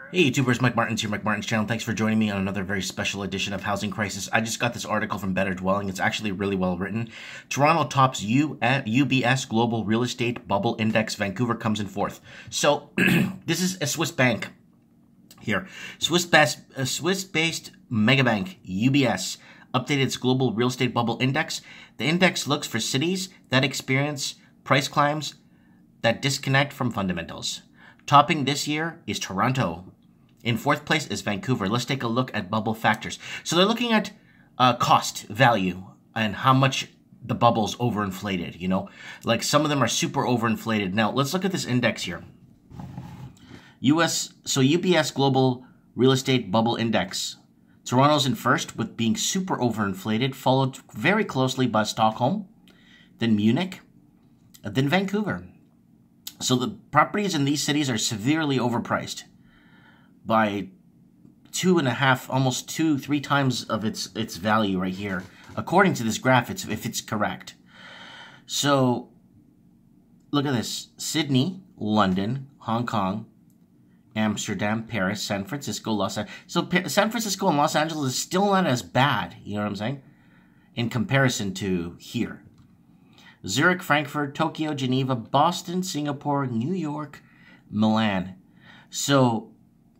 Hey YouTubers, Mike Martins here, Mike Martins channel. Thanks for joining me on another very special edition of Housing Crisis. I just got this article from Better Dwelling. It's actually really well written. Toronto tops UBS Global Real Estate Bubble Index. Vancouver comes in fourth. So this is a Swiss bank here. Swiss-based mega bank, UBS, updated its Global Real Estate Bubble Index. The index looks for cities that experience price climbs that disconnect from fundamentals. Topping this year is Toronto. In fourth place is Vancouver. Let's take a look at bubble factors. So they're looking at cost, value, and how much the bubble's overinflated, you know? Like some of them are super overinflated. Now, let's look at this index here. UBS Global Real Estate Bubble Index. Toronto's in first with being super overinflated, followed very closely by Stockholm, then Munich, then Vancouver. So the properties in these cities are severely overpriced by 2.5, almost 3 times of its value right here, according to this graph, if it's correct. So look at this: Sydney, London, Hong Kong, Amsterdam, Paris, San Francisco, Los Angeles. So San Francisco and Los Angeles is still not as bad, you know what I'm saying, in comparison to here. Zurich, Frankfurt, Tokyo, Geneva, Boston, Singapore, New York, Milan. So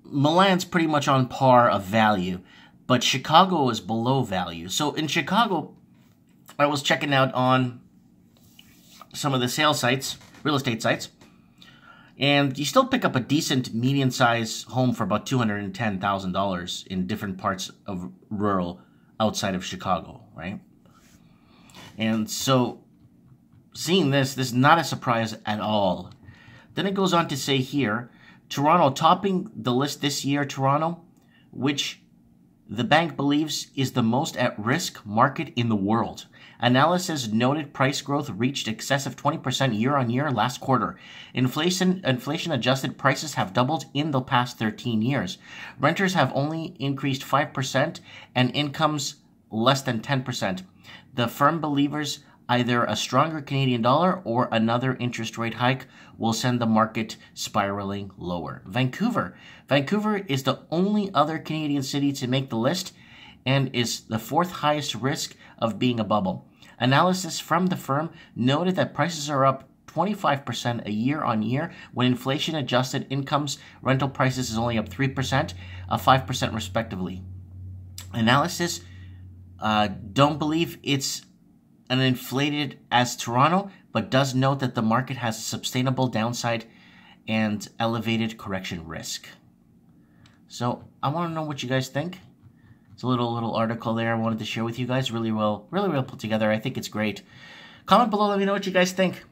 Milan's pretty much on par of value, but Chicago is below value. So in Chicago, I was checking out on some of the sales sites, real estate sites, and you still pick up a decent median-sized home for about $210,000 in different parts of rural outside of Chicago, right? And so seeing this is not a surprise at all. Then it goes on to say here, Toronto topping the list this year, Toronto, which the bank believes is the most at-risk market in the world. Analysis noted price growth reached excessive 20% year-on-year last quarter. Inflation-adjusted prices have doubled in the past 13 years. Renters have only increased 5% and incomes less than 10%. The firm believes either a stronger Canadian dollar or another interest rate hike will send the market spiraling lower. Vancouver is the only other Canadian city to make the list and is the fourth highest risk of being a bubble. Analysis from the firm noted that prices are up 25% a year on year when inflation-adjusted incomes, rental prices is only up 3%, 5% respectively. Analysis don't believe it's an inflated as Toronto, but does note that the market has a sustainable downside and elevated correction risk. So I want to know what you guys think. It's a little article there I wanted to share with you guys. Really well put together. I think it's great. Comment below, let me know what you guys think.